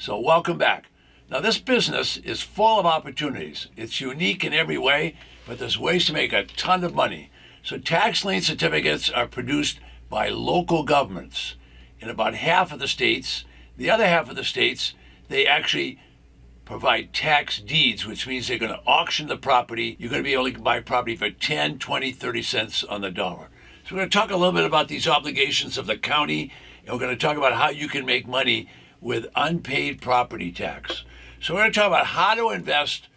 So welcome back. Now this business is full of opportunities. It's unique in every way, but there's ways to make a ton of money. So tax lien certificates are produced by local governments in about half of the states. The other half of the states, they actually provide tax deeds, which means they're going to auction the property. You're going to be able to buy property for 10, 20, 30 cents on the dollar. So we're going to talk a little bit about these obligations of the county, and we're going to talk about how you can make money with unpaid property tax. So we're going to talk about how to invest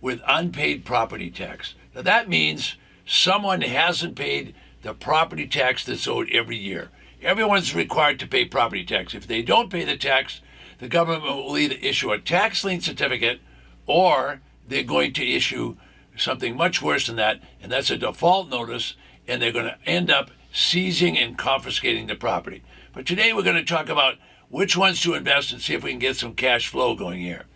with unpaid property tax. Now that means someone hasn't paid the property tax that's owed every year. Everyone's required to pay property tax. If they don't pay the tax, the government will either issue a tax lien certificate or they're going to issue something much worse than that, and that's a default notice, and they're going to end up seizing and confiscating the property. But today we're going to talk about which ones to invest and see if we can get some cash flow going here.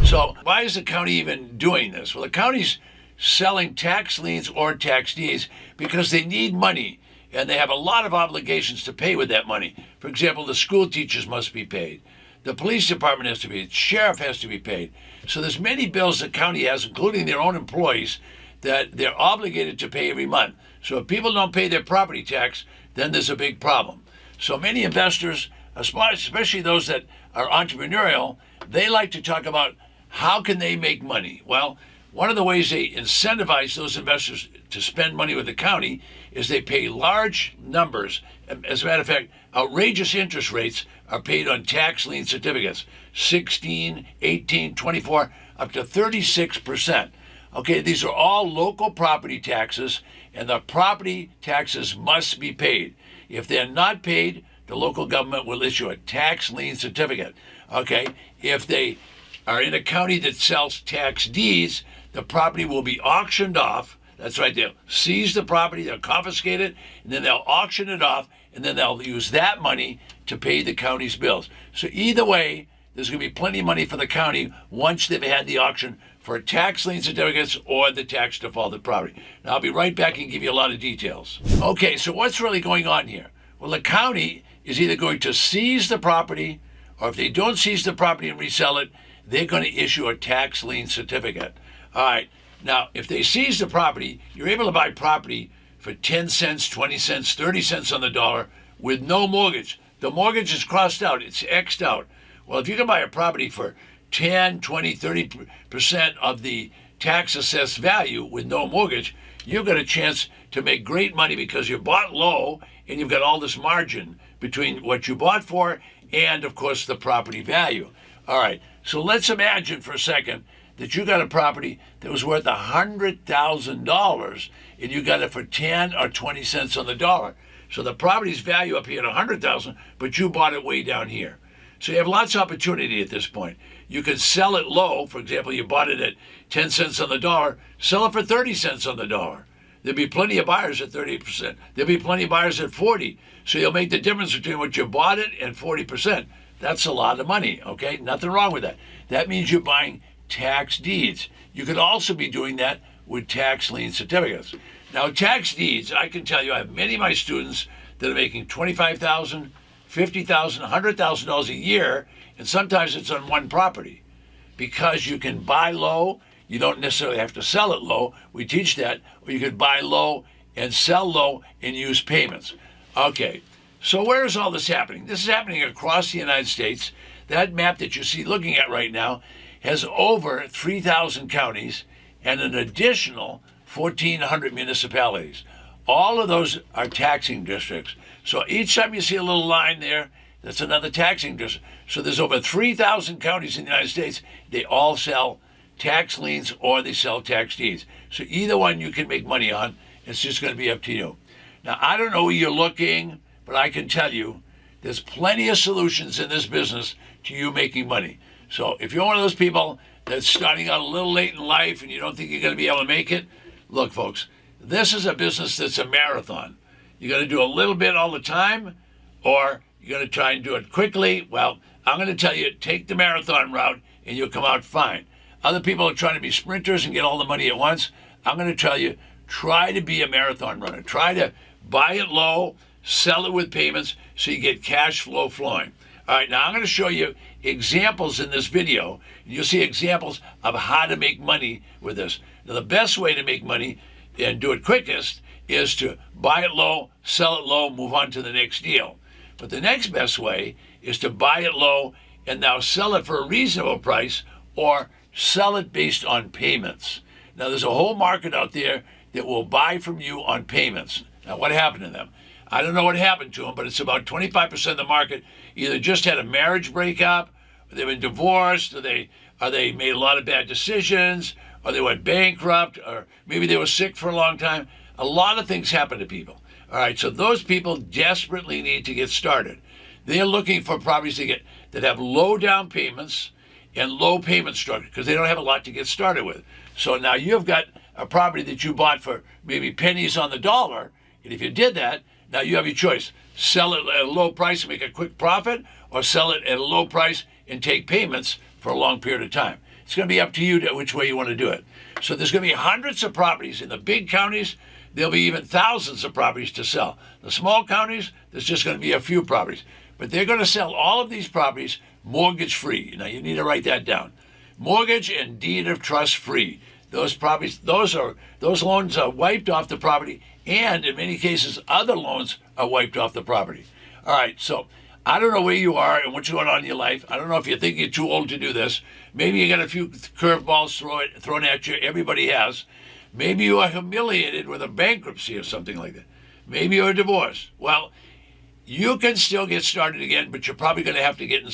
So why is the county even doing this? Well, the county's selling tax liens or tax deeds because they need money and they have a lot of obligations to pay with that money. For example, the school teachers must be paid. The police department has to be paid. The sheriff has to be paid. So there's many bills the county has, including their own employees, that they're obligated to pay every month. So if people don't pay their property tax, then there's a big problem. So many investors, especially those that are entrepreneurial, they like to talk about how can they make money. Well, one of the ways they incentivize those investors to spend money with the county is they pay large numbers. As a matter of fact, outrageous interest rates are paid on tax lien certificates, 16, 18, 24, up to 36%. Okay, these are all local property taxes, and the property taxes must be paid. If they're not paid, the local government will issue a tax lien certificate. Okay, if they are in a county that sells tax deeds, the property will be auctioned off. That's right, they'll seize the property, they'll confiscate it, and then they'll auction it off, and then they'll use that money to pay the county's bills. So either way, there's going to be plenty of money for the county once they've had the auction for tax lien certificates or the tax defaulted property. Now I'll be right back and give you a lot of details. Okay, so what's really going on here? Well, the county is either going to seize the property, or if they don't seize the property and resell it, they're going to issue a tax lien certificate. All right, now if they seize the property, you're able to buy property for 10 cents, 20 cents, 30 cents on the dollar with no mortgage. The mortgage is crossed out, it's X'd out. Well, if you can buy a property for 10, 20, 30% of the tax assessed value with no mortgage, you've got a chance to make great money because you bought low and you've got all this margin between what you bought for and, of course, the property value. All right, so let's imagine for a second that you got a property that was worth $100,000 and you got it for 10 or 20 cents on the dollar. So the property's value up here at $100,000, but you bought it way down here. So you have lots of opportunity at this point. You can sell it low. For example, you bought it at 10 cents on the dollar, sell it for 30 cents on the dollar. There'll be plenty of buyers at 30%. There'll be plenty of buyers at 40. So you'll make the difference between what you bought it and 40%. That's a lot of money, okay? Nothing wrong with that. That means you're buying tax deeds. You could also be doing that with tax lien certificates. Now, tax deeds, I can tell you, I have many of my students that are making $25,000, $50,000, $100,000 a year, and sometimes it's on one property. Because you can buy low, you don't necessarily have to sell it low. We teach that. Or you could buy low and sell low and use payments. Okay, so where is all this happening? This is happening across the United States. That map that you see looking at right now has over 3,000 counties and an additional 1,400 municipalities. All of those are taxing districts. So each time you see a little line there, that's another taxing district. So there's over 3,000 counties in the United States. They all sell tax liens or they sell tax deeds. So either one you can make money on. It's just going to be up to you. Now, I don't know where you're looking, but I can tell you there's plenty of solutions in this business to you making money. So if you're one of those people that's starting out a little late in life and you don't think you're going to be able to make it, look, folks, this is a business that's a marathon. You're going to do a little bit all the time, or you're going to try and do it quickly. Well, I'm going to tell you, take the marathon route and you'll come out fine. Other people are trying to be sprinters and get all the money at once. I'm going to tell you, try to be a marathon runner. Try to buy it low, sell it with payments so you get cash flow flowing. All right, now I'm going to show you examples in this video. You'll see examples of how to make money with this. Now, the best way to make money and do it quickest is to buy it low, sell it low, move on to the next deal. But the next best way is to buy it low and now sell it for a reasonable price or sell it based on payments. Now, there's a whole market out there that will buy from you on payments. Now, what happened to them? I don't know what happened to them, but it's about 25% of the market either just had a marriage breakup, or they've been divorced, or they made a lot of bad decisions, or they went bankrupt, or maybe they were sick for a long time. A lot of things happen to people. All right, so those people desperately need to get started. They're looking for properties that have low down payments and low payment structure because they don't have a lot to get started with. So now you've got a property that you bought for maybe pennies on the dollar, and if you did that, now you have your choice. Sell it at a low price and make a quick profit, or sell it at a low price and take payments for a long period of time. It's going to be up to you which way you want to do it. So there's going to be hundreds of properties in the big counties. There'll be even thousands of properties to sell. The small counties, there's just going to be a few properties. But they're going to sell all of these properties mortgage-free. Now, you need to write that down. Mortgage and deed of trust free. Those properties, those loans are wiped off the property, and in many cases, other loans are wiped off the property. All right, so I don't know where you are and what's going on in your life. I don't know if you think you're too old to do this. Maybe you got a few curveballs thrown at you. Everybody has. Maybe you are humiliated with a bankruptcy or something like that. Maybe you're divorced. Well, you can still get started again, but you're probably going to have to get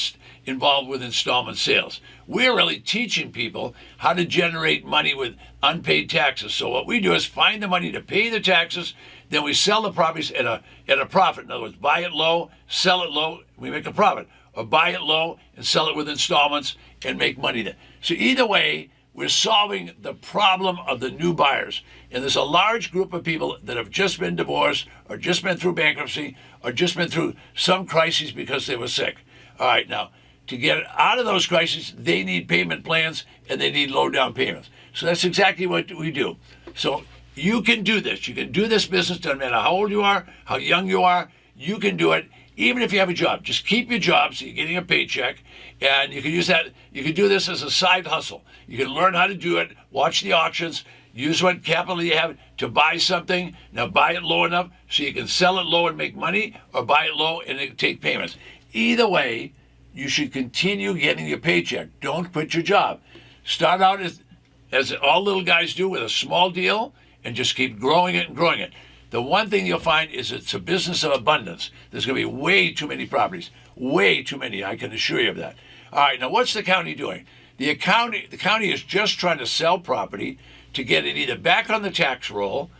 involved with installment sales. We're really teaching people how to generate money with unpaid taxes. So what we do is find the money to pay the taxes, then we sell the properties at a profit. In other words, buy it low, sell it low, we make a profit. Or buy it low and sell it with installments and make money there. So either way, we're solving the problem of the new buyers. And there's a large group of people that have just been divorced or just been through bankruptcy or just been through some crises because they were sick. All right, now, to get out of those crises, they need payment plans and they need low down payments. So that's exactly what we do. So you can do this. You can do this business, doesn't matter how old you are, how young you are, you can do it. Even if you have a job, just keep your job so you're getting a paycheck, and you can use that. You can do this as a side hustle. You can learn how to do it, watch the auctions, use what capital you have to buy something. Now buy it low enough so you can sell it low and make money, or buy it low and take payments. Either way, you should continue getting your paycheck. Don't quit your job. Start out as all little guys do, with a small deal, and just keep growing it and growing it. The one thing you'll find is it's a business of abundance. There's going to be way too many properties. Way too many, I can assure you of that. All right, now what's the county doing? The county is just trying to sell property to get it either back on the tax roll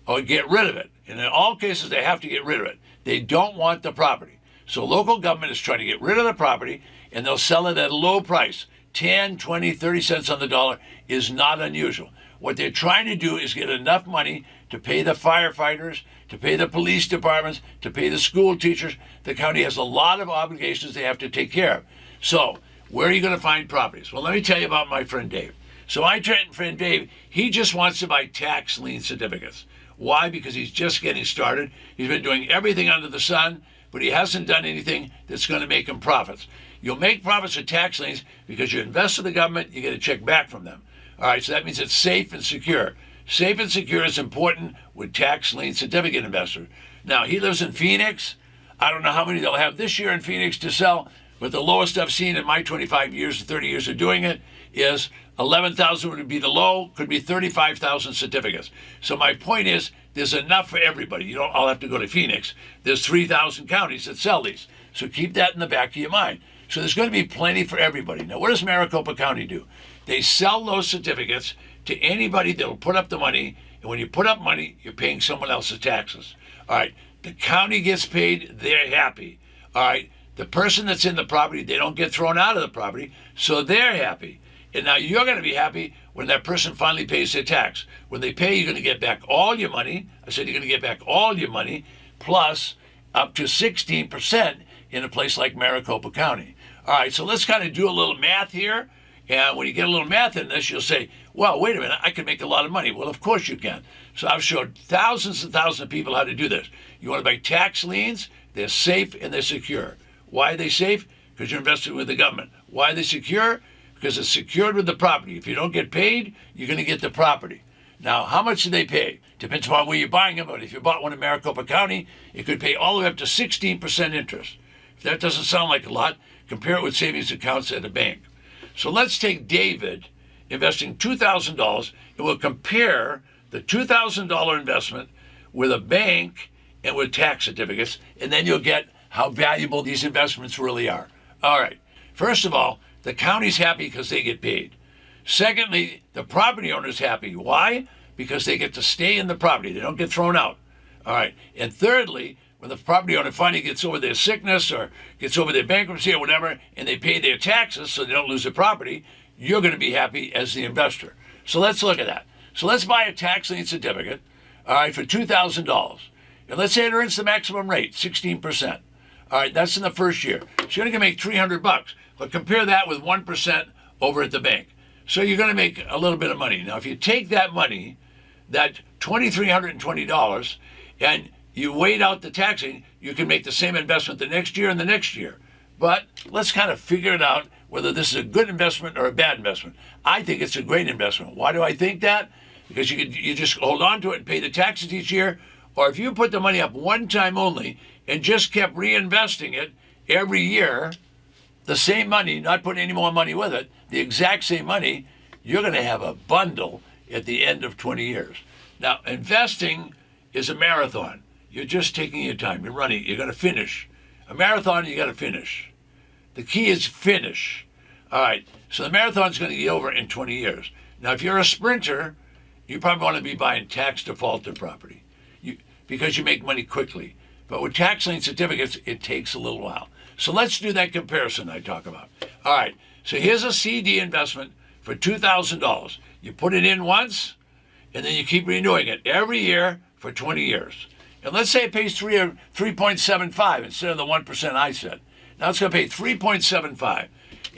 or get rid of it. And in all cases, they have to get rid of it. They don't want the property. So local government is trying to get rid of the property, and they'll sell it at a low price. 10, 20, 30 cents on the dollar is not unusual. What they're trying to do is get enough money to pay the firefighters, to pay the police departments, to pay the school teachers. The county has a lot of obligations they have to take care of. So where are you going to find properties? Well, let me tell you about my friend Dave. So my friend Dave, he just wants to buy tax lien certificates. Why? Because he's just getting started. He's been doing everything under the sun, but he hasn't done anything that's going to make him profits. You'll make profits with tax liens because you invest in the government, you get a check back from them. All right, so that means it's safe and secure. Safe and secure is important with tax lien certificate investors. Now, he lives in Phoenix. I don't know how many they'll have this year in Phoenix to sell, but the lowest I've seen in my 25 years, 30 years of doing it is 11,000 would be the low, could be 35,000 certificates. So my point is, there's enough for everybody. You don't all have to go to Phoenix. There's 3,000 counties that sell these. So keep that in the back of your mind. So there's going to be plenty for everybody. Now, what does Maricopa County do? They sell those certificates to anybody that will put up the money, and when you put up money, you're paying someone else's taxes. All right, the county gets paid, they're happy. All right, the person that's in the property, they don't get thrown out of the property, so they're happy. And now you're going to be happy when that person finally pays their tax. When they pay, you're going to get back all your money. I said you're going to get back all your money, plus up to 16% in a place like Maricopa County. All right, so let's kind of do a little math here. And when you get a little math in this, you'll say, well, wait a minute, I can make a lot of money. Well, of course you can. So I've showed thousands and thousands of people how to do this. You want to buy tax liens? They're safe and they're secure. Why are they safe? Because you're invested with the government. Why are they secure? Because it's secured with the property. If you don't get paid, you're going to get the property. Now, how much do they pay? Depends upon where you're buying them, but if you bought one in Maricopa County, it could pay all the way up to 16% interest. If that doesn't sound like a lot, compare it with savings accounts at a bank. So let's take David investing $2,000, and we'll compare the $2,000 investment with a bank and with tax certificates, and then you'll get how valuable these investments really are. All right. First of all, the county's happy because they get paid. Secondly, the property owner's happy. Why? Because they get to stay in the property. They don't get thrown out. All right. And thirdly, when the property owner finally gets over their sickness or gets over their bankruptcy or whatever, and they pay their taxes so they don't lose their property, you're going to be happy as the investor. So let's look at that. So let's buy a tax lien certificate, all right, for $2,000. And let's say it earns the maximum rate, 16%. All right, that's in the first year. So you're going to make $300. But compare that with 1% over at the bank. So you're going to make a little bit of money. Now, if you take that money, that $2,320, and you wait out the taxing, you can make the same investment the next year and the next year. But let's kind of figure it out whether this is a good investment or a bad investment. I think it's a great investment. Why do I think that? Because you just hold on to it and pay the taxes each year. Or if you put the money up one time only and just kept reinvesting it every year, the same money, not putting any more money with it, the exact same money, you're going to have a bundle at the end of 20 years. Now, investing is a marathon. You're just taking your time. You're running. You're going to finish. A marathon, you got to finish. The key is finish. All right. So the marathon's going to get over in 20 years. Now, if you're a sprinter, you probably want to be buying tax defaulted property because you make money quickly. But with tax lien certificates, it takes a little while. So let's do that comparison I talk about. All right. So here's a CD investment for $2,000. You put it in once, and then you keep renewing it every year for 20 years. And let's say it pays 3.75 instead of the 1% I said. Now it's going to pay 3.75.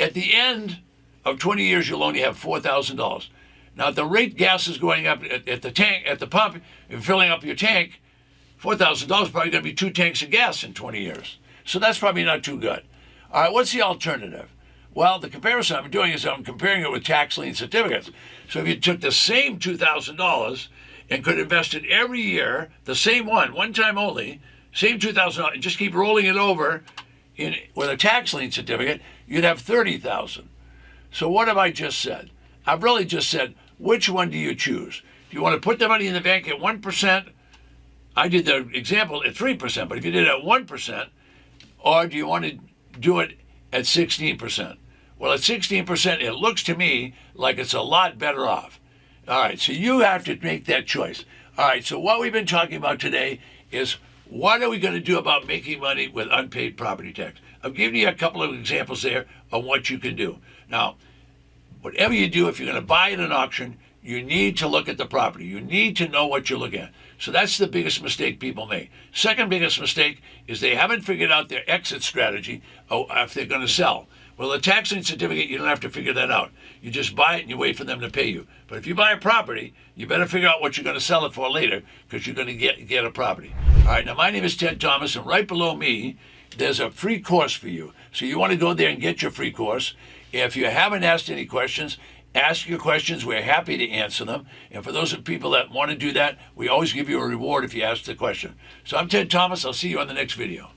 At the end of 20 years, you'll only have $4,000. Now, at the rate gas is going up at the pump, and filling up your tank, $4,000 is probably going to be 2 tanks of gas in 20 years. So that's probably not too good. All right, what's the alternative? Well, the comparison I'm doing is I'm comparing it with tax lien certificates. So if you took the same $2,000 and could invest it every year, the same one time only, same $2,000, and just keep rolling it over with a tax lien certificate, you'd have $30,000. So what have I just said? I've really just said, which one do you choose? Do you want to put the money in the bank at 1%? I did the example at 3%, but if you did it at 1%, or do you want to do it at 16%? Well, at 16%, it looks to me like it's a lot better off. All right, so you have to make that choice. All right, so what we've been talking about today is what are we going to do about making money with unpaid property tax? I've given you a couple of examples there of what you can do. Now, whatever you do, if you're going to buy at an auction, you need to look at the property. You need to know what you're looking at. So that's the biggest mistake people make. Second biggest mistake is they haven't figured out their exit strategy if they're going to sell. Well, a tax lien certificate, you don't have to figure that out. You just buy it and you wait for them to pay you. But if you buy a property, you better figure out what you're going to sell it for later because you're going to get a property. All right, now my name is Ted Thomas, and right below me, there's a free course for you. So you want to go there and get your free course. If you haven't asked any questions, ask your questions. We're happy to answer them. And for those people that want to do that, we always give you a reward if you ask the question. So I'm Ted Thomas. I'll see you on the next video.